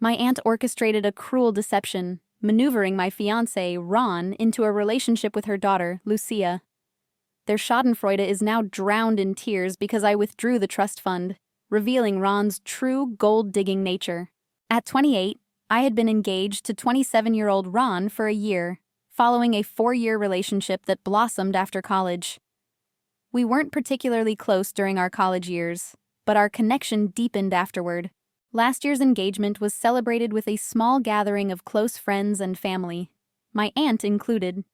My aunt orchestrated a cruel deception, maneuvering my fiancé, Ron, into a relationship with her daughter, Lucia. Their schadenfreude is now drowned in tears because I withdrew the trust fund, revealing Ron's true gold-digging nature. At 28, I had been engaged to 27-year-old Ron for a year, following a 4-year relationship that blossomed after college. We weren't particularly close during our college years, but our connection deepened afterward. Last year's engagement was celebrated with a small gathering of close friends and family, my aunt included.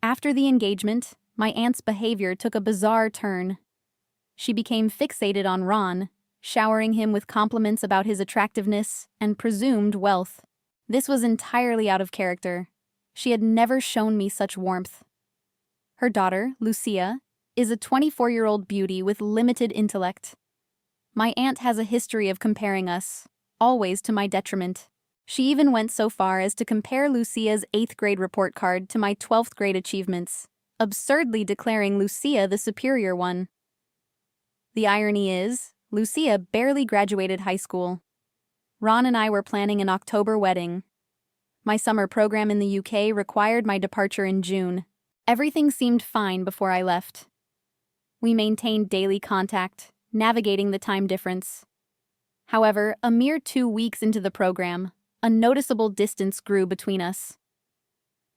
After the engagement, my aunt's behavior took a bizarre turn. She became fixated on Ron, showering him with compliments about his attractiveness and presumed wealth. This was entirely out of character. She had never shown me such warmth. Her daughter, Lucia, is a 24-year-old beauty with limited intellect. My aunt has a history of comparing us, always to my detriment. She even went so far as to compare Lucia's 8th grade report card to my 12th grade achievements, absurdly declaring Lucia the superior one. The irony is, Lucia barely graduated high school. Ron and I were planning an October wedding. My summer program in the UK required my departure in June. Everything seemed fine before I left. We maintained daily contact, navigating the time difference. However, a mere 2 weeks into the program, a noticeable distance grew between us.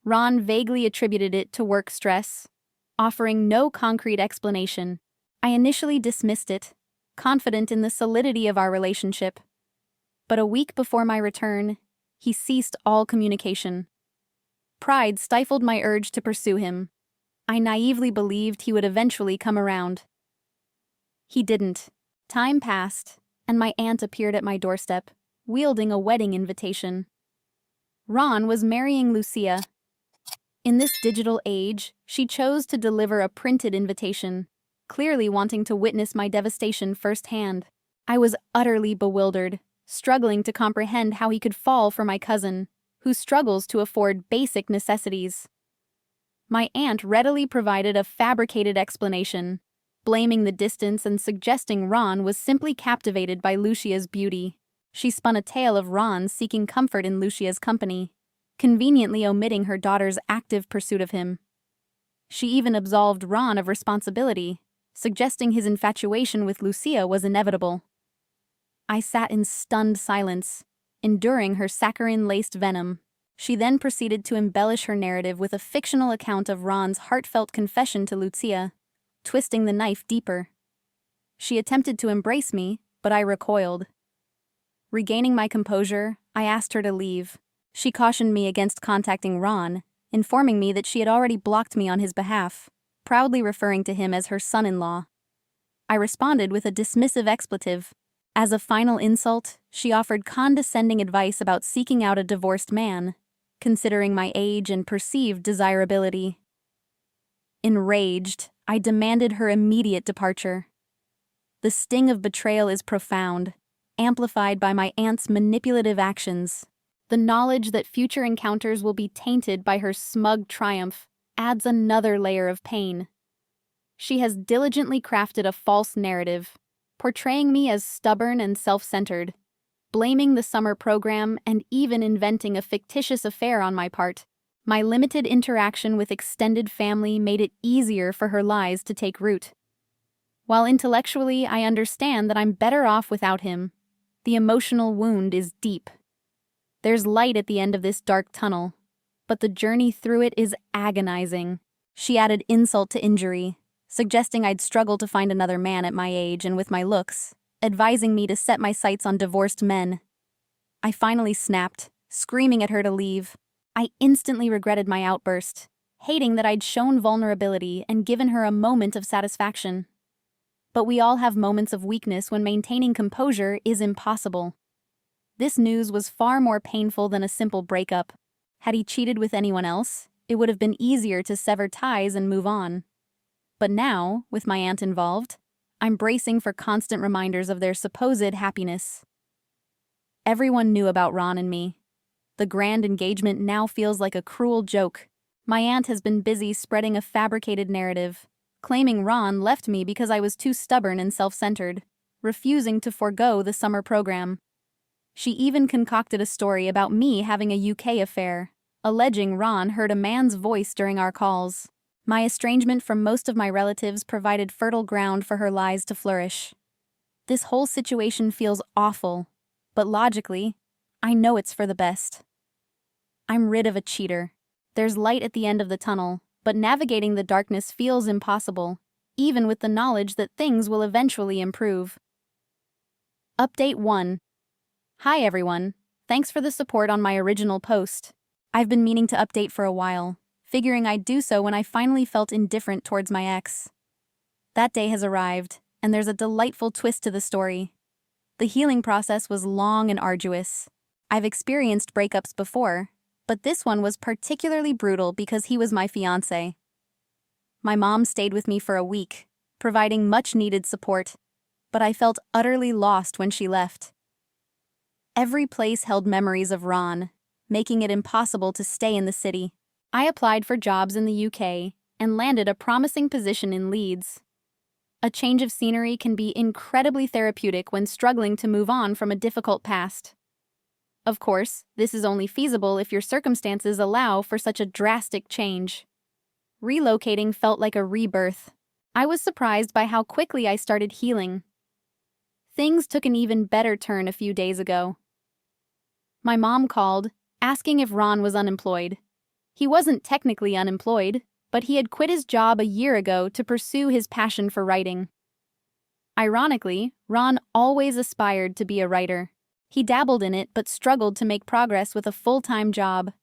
Ron vaguely attributed it to work stress, offering no concrete explanation. I initially dismissed it, confident in the solidity of our relationship. But a week before my return, he ceased all communication. Pride stifled my urge to pursue him. I naively believed he would eventually come around. He didn't. Time passed, and my aunt appeared at my doorstep, wielding a wedding invitation. Ron was marrying Lucia. In this digital age, she chose to deliver a printed invitation, clearly wanting to witness my devastation firsthand. I was utterly bewildered, struggling to comprehend how he could fall for my cousin, who struggles to afford basic necessities. My aunt readily provided a fabricated explanation, blaming the distance and suggesting Ron was simply captivated by Lucia's beauty. She spun a tale of Ron seeking comfort in Lucia's company, conveniently omitting her daughter's active pursuit of him. She even absolved Ron of responsibility, suggesting his infatuation with Lucia was inevitable. I sat in stunned silence, enduring her saccharine-laced venom. She then proceeded to embellish her narrative with a fictional account of Ron's heartfelt confession to Lucia, twisting the knife deeper. She attempted to embrace me, but I recoiled. Regaining my composure, I asked her to leave. She cautioned me against contacting Ron, informing me that she had already blocked me on his behalf, proudly referring to him as her son-in-law. I responded with a dismissive expletive. As a final insult, she offered condescending advice about seeking out a divorced man, considering my age and perceived desirability. Enraged, I demanded her immediate departure. The sting of betrayal is profound, amplified by my aunt's manipulative actions. The knowledge that future encounters will be tainted by her smug triumph adds another layer of pain. She has diligently crafted a false narrative, portraying me as stubborn and self-centered, blaming the summer program and even inventing a fictitious affair on my part. My limited interaction with extended family made it easier for her lies to take root. While intellectually I understand that I'm better off without him, the emotional wound is deep. There's light at the end of this dark tunnel, but the journey through it is agonizing. She added insult to injury, suggesting I'd struggle to find another man at my age and with my looks, advising me to set my sights on divorced men. I finally snapped, screaming at her to leave. I instantly regretted my outburst, hating that I'd shown vulnerability and given her a moment of satisfaction. But we all have moments of weakness when maintaining composure is impossible. This news was far more painful than a simple breakup. Had he cheated with anyone else, it would have been easier to sever ties and move on. But now, with my aunt involved, I'm bracing for constant reminders of their supposed happiness. Everyone knew about Ron and me. The grand engagement now feels like a cruel joke. My aunt has been busy spreading a fabricated narrative, claiming Ron left me because I was too stubborn and self-centered, refusing to forego the summer program. She even concocted a story about me having a UK affair, alleging Ron heard a man's voice during our calls. My estrangement from most of my relatives provided fertile ground for her lies to flourish. This whole situation feels awful, but logically, I know it's for the best. I'm rid of a cheater. There's light at the end of the tunnel, but navigating the darkness feels impossible, even with the knowledge that things will eventually improve. Update 1. Hi everyone, thanks for the support on my original post. I've been meaning to update for a while, figuring I'd do so when I finally felt indifferent towards my ex. That day has arrived, and there's a delightful twist to the story. The healing process was long and arduous. I've experienced breakups before, but this one was particularly brutal because he was my fiancé. My mom stayed with me for a week, providing much-needed support, but I felt utterly lost when she left. Every place held memories of Ron, making it impossible to stay in the city. I applied for jobs in the UK and landed a promising position in Leeds. A change of scenery can be incredibly therapeutic when struggling to move on from a difficult past. Of course, this is only feasible if your circumstances allow for such a drastic change. Relocating felt like a rebirth. I was surprised by how quickly I started healing. Things took an even better turn a few days ago. My mom called, asking if Ron was unemployed. He wasn't technically unemployed, but he had quit his job a year ago to pursue his passion for writing. Ironically, Ron always aspired to be a writer. He dabbled in it but struggled to make progress with a full-time job.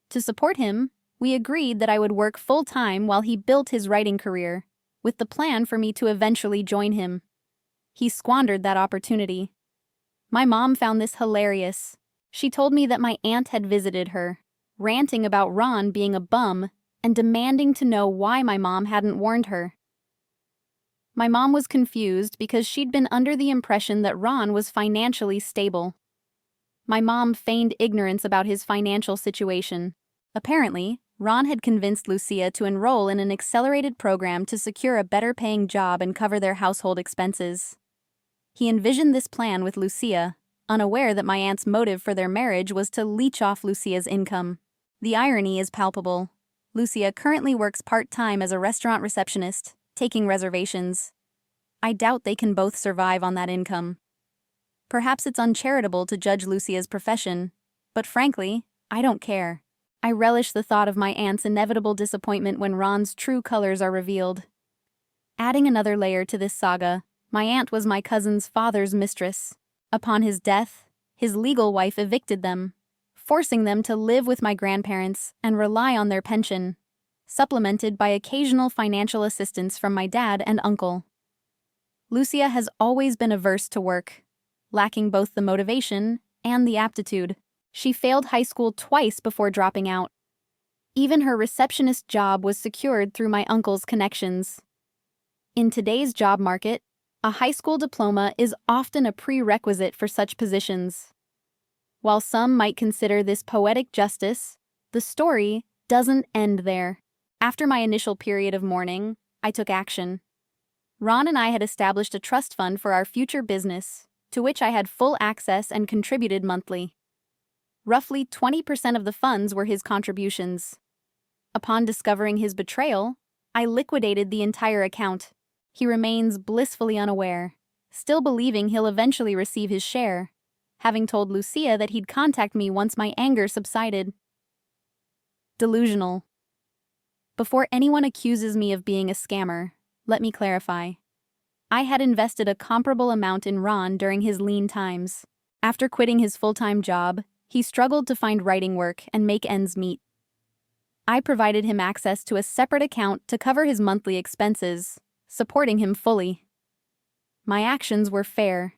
To support him, we agreed that I would work full-time while he built his writing career, with the plan for me to eventually join him. He squandered that opportunity. My mom found this hilarious. She told me that my aunt had visited her, ranting about Ron being a bum and demanding to know why my mom hadn't warned her. My mom was confused because she'd been under the impression that Ron was financially stable. My mom feigned ignorance about his financial situation. Apparently, Ron had convinced Lucia to enroll in an accelerated program to secure a better-paying job and cover their household expenses. He envisioned this plan with Lucia, unaware that my aunt's motive for their marriage was to leech off Lucia's income. The irony is palpable. Lucia currently works part-time as a restaurant receptionist, taking reservations. I doubt they can both survive on that income. Perhaps it's uncharitable to judge Lucia's profession, but frankly, I don't care. I relish the thought of my aunt's inevitable disappointment when Ron's true colors are revealed. Adding another layer to this saga, my aunt was my cousin's father's mistress. Upon his death, his legal wife evicted them, forcing them to live with my grandparents and rely on their pension, supplemented by occasional financial assistance from my dad and uncle. Lucia has always been averse to work, lacking both the motivation and the aptitude. She failed high school twice before dropping out. Even her receptionist job was secured through my uncle's connections. In today's job market, a high school diploma is often a prerequisite for such positions. While some might consider this poetic justice, the story doesn't end there. After my initial period of mourning, I took action. Ron and I had established a trust fund for our future business, to which I had full access and contributed monthly. Roughly 20% of the funds were his contributions. Upon discovering his betrayal, I liquidated the entire account. He remains blissfully unaware, still believing he'll eventually receive his share, having told Lucia that he'd contact me once my anger subsided. Delusional. Before anyone accuses me of being a scammer, let me clarify. I had invested a comparable amount in Ron during his lean times. After quitting his full-time job, he struggled to find writing work and make ends meet. I provided him access to a separate account to cover his monthly expenses, supporting him fully. My actions were fair.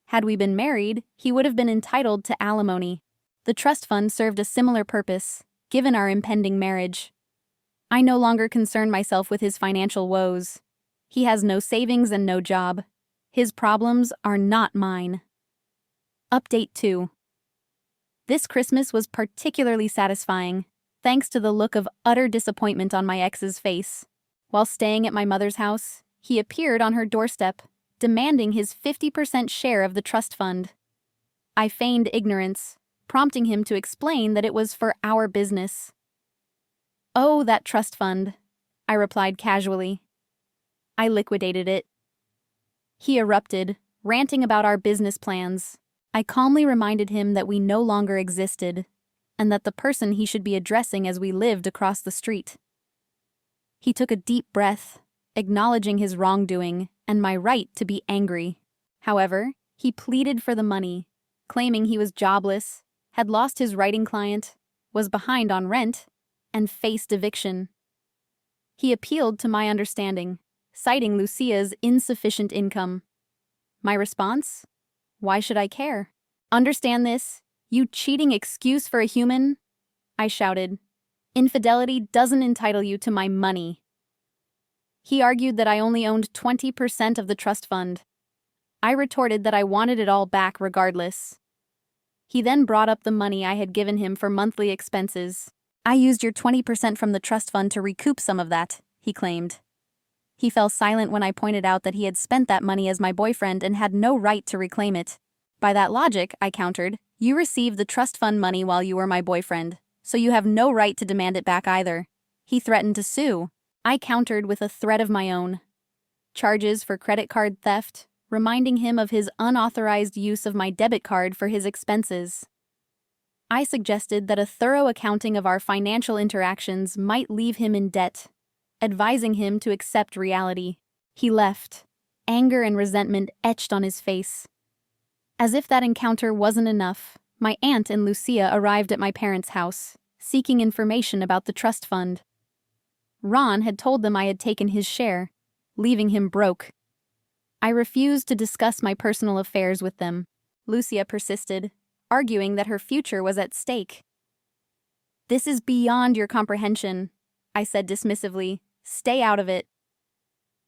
Had we been married, he would have been entitled to alimony. The trust fund served a similar purpose, given our impending marriage. I no longer concern myself with his financial woes. He has no savings and no job. His problems are not mine. Update 2. This Christmas was particularly satisfying, thanks to the look of utter disappointment on my ex's face. While staying at my mother's house, he appeared on her doorstep, demanding his 50% share of the trust fund. I feigned ignorance, prompting him to explain that it was for our business. "Oh, that trust fund," I replied casually. "I liquidated it." He erupted, ranting about our business plans. I calmly reminded him that we no longer existed, and that the person he should be addressing as we lived across the street. He took a deep breath, acknowledging his wrongdoing and my right to be angry. However, he pleaded for the money, claiming he was jobless, had lost his writing client, was behind on rent, and faced eviction. He appealed to my understanding, citing Lucia's insufficient income. My response? Why should I care? "Understand this, you cheating excuse for a human?" I shouted. "Infidelity doesn't entitle you to my money." He argued that I only owned 20% of the trust fund. I retorted that I wanted it all back regardless. He then brought up the money I had given him for monthly expenses. "I used your 20% from the trust fund to recoup some of that," he claimed. He fell silent when I pointed out that he had spent that money as my boyfriend and had no right to reclaim it. "By that logic," I countered, "you received the trust fund money while you were my boyfriend, so you have no right to demand it back either." He threatened to sue. I countered with a threat of my own. Charges for credit card theft, reminding him of his unauthorized use of my debit card for his expenses. I suggested that a thorough accounting of our financial interactions might leave him in debt, advising him to accept reality. He left, anger and resentment etched on his face. As if that encounter wasn't enough, my aunt and Lucia arrived at my parents' house, seeking information about the trust fund. Ron had told them I had taken his share, leaving him broke. I refused to discuss my personal affairs with them. Lucia persisted, arguing that her future was at stake. "This is beyond your comprehension," I said dismissively. "Stay out of it."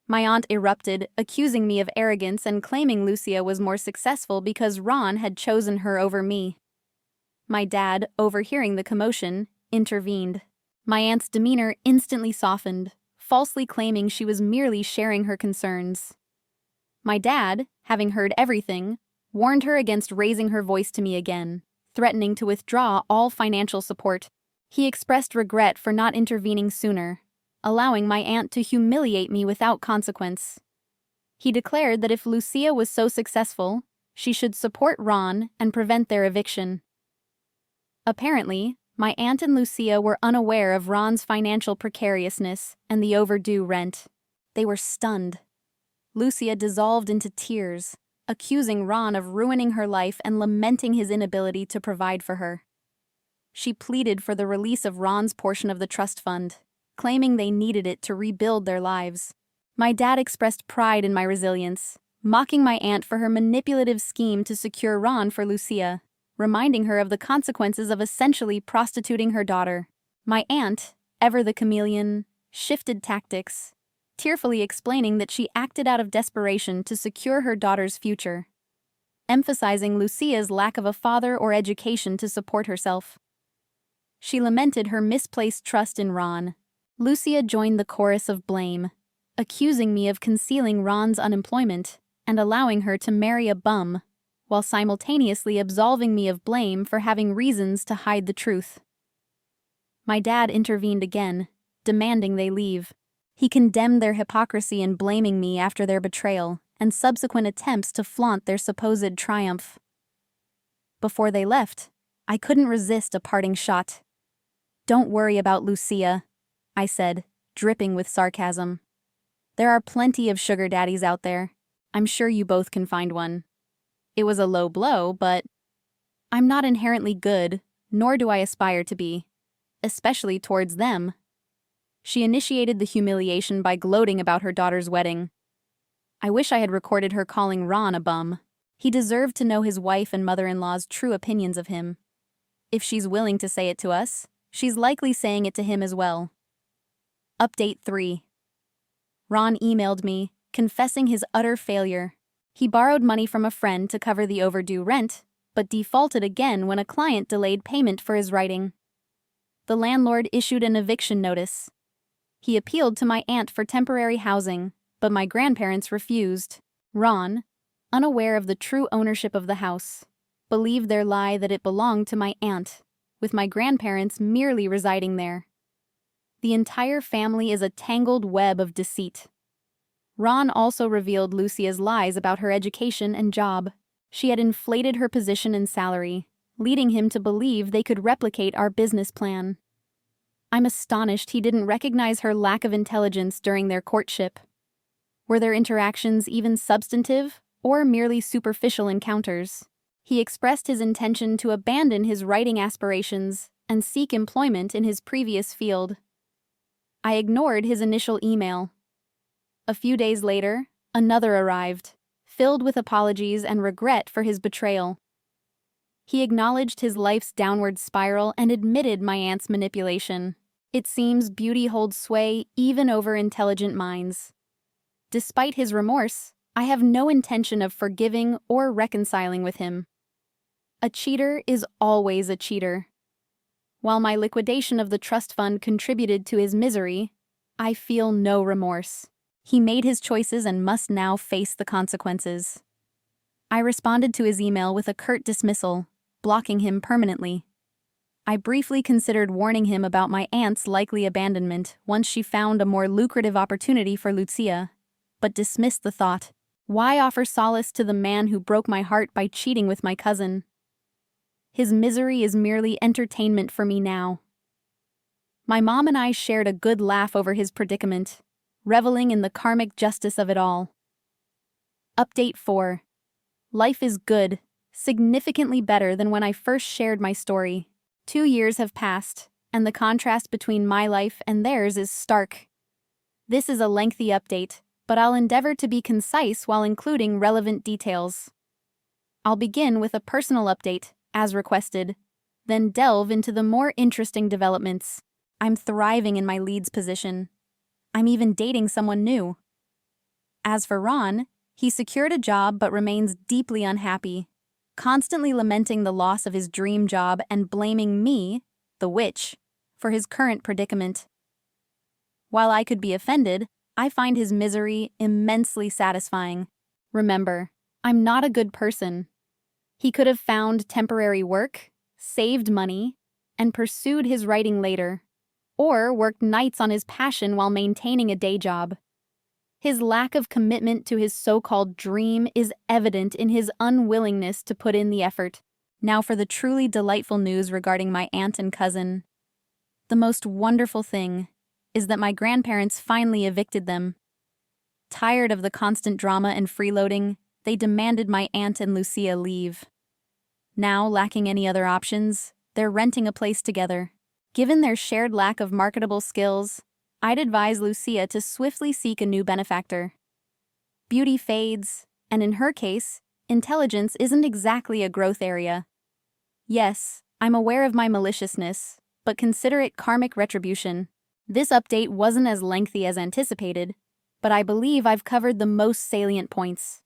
My aunt erupted, accusing me of arrogance and claiming Lucia was more successful because Ron had chosen her over me. My dad, overhearing the commotion, intervened. My aunt's demeanor instantly softened, falsely claiming she was merely sharing her concerns. My dad, having heard everything, warned her against raising her voice to me again, threatening to withdraw all financial support. He expressed regret for not intervening sooner, allowing my aunt to humiliate me without consequence. He declared that if Lucia was so successful, she should support Ron and prevent their eviction. Apparently, my aunt and Lucia were unaware of Ron's financial precariousness and the overdue rent. They were stunned. Lucia dissolved into tears, accusing Ron of ruining her life and lamenting his inability to provide for her. She pleaded for the release of Ron's portion of the trust fund, claiming they needed it to rebuild their lives. My dad expressed pride in my resilience, mocking my aunt for her manipulative scheme to secure Ron for Lucia, reminding her of the consequences of essentially prostituting her daughter. My aunt, ever the chameleon, shifted tactics, tearfully explaining that she acted out of desperation to secure her daughter's future, emphasizing Lucia's lack of a father or education to support herself. She lamented her misplaced trust in Ron. Lucia joined the chorus of blame, accusing me of concealing Ron's unemployment and allowing her to marry a bum, while simultaneously absolving me of blame for having reasons to hide the truth. My dad intervened again, demanding they leave. He condemned their hypocrisy in blaming me after their betrayal and subsequent attempts to flaunt their supposed triumph. Before they left, I couldn't resist a parting shot. "Don't worry about Lucia," I said, dripping with sarcasm. "There are plenty of sugar daddies out there. I'm sure you both can find one." It was a low blow, but I'm not inherently good, nor do I aspire to be, especially towards them. She initiated the humiliation by gloating about her daughter's wedding. I wish I had recorded her calling Ron a bum. He deserved to know his wife and mother-in-law's true opinions of him. If she's willing to say it to us, she's likely saying it to him as well. Update 3. Ron emailed me, confessing his utter failure. He borrowed money from a friend to cover the overdue rent, but defaulted again when a client delayed payment for his writing. The landlord issued an eviction notice. He appealed to my aunt for temporary housing, but my grandparents refused. Ron, unaware of the true ownership of the house, believed their lie that it belonged to my aunt, with my grandparents merely residing there. The entire family is a tangled web of deceit. Ron also revealed Lucia's lies about her education and job. She had inflated her position and salary, leading him to believe they could replicate our business plan. I'm astonished he didn't recognize her lack of intelligence during their courtship. Were their interactions even substantive, or merely superficial encounters? He expressed his intention to abandon his writing aspirations and seek employment in his previous field. I ignored his initial email. A few days later, another arrived, filled with apologies and regret for his betrayal. He acknowledged his life's downward spiral and admitted my aunt's manipulation. It seems beauty holds sway even over intelligent minds. Despite his remorse, I have no intention of forgiving or reconciling with him. A cheater is always a cheater. While my liquidation of the trust fund contributed to his misery, I feel no remorse. He made his choices and must now face the consequences. I responded to his email with a curt dismissal, blocking him permanently. I briefly considered warning him about my aunt's likely abandonment once she found a more lucrative opportunity for Lucia, but dismissed the thought. Why offer solace to the man who broke my heart by cheating with my cousin? His misery is merely entertainment for me now. My mom and I shared a good laugh over his predicament, reveling in the karmic justice of it all. Update 4. Life is good, significantly better than when I first shared my story. 2 years have passed, and the contrast between my life and theirs is stark. This is a lengthy update, but I'll endeavor to be concise while including relevant details. I'll begin with a personal update, as requested, then delve into the more interesting developments. I'm thriving in my leads position. I'm even dating someone new. As for Ron, he secured a job but remains deeply unhappy, constantly lamenting the loss of his dream job and blaming me, the witch, for his current predicament. While I could be offended, I find his misery immensely satisfying. Remember, I'm not a good person. He could have found temporary work, saved money, and pursued his writing later, or worked nights on his passion while maintaining a day job. His lack of commitment to his so-called dream is evident in his unwillingness to put in the effort. Now for the truly delightful news regarding my aunt and cousin. The most wonderful thing is that my grandparents finally evicted them. Tired of the constant drama and freeloading, they demanded my aunt and Lucia leave. Now, lacking any other options, they're renting a place together. Given their shared lack of marketable skills, I'd advise Lucia to swiftly seek a new benefactor. Beauty fades, and in her case, intelligence isn't exactly a growth area. Yes, I'm aware of my maliciousness, but consider it karmic retribution. This update wasn't as lengthy as anticipated, but I believe I've covered the most salient points.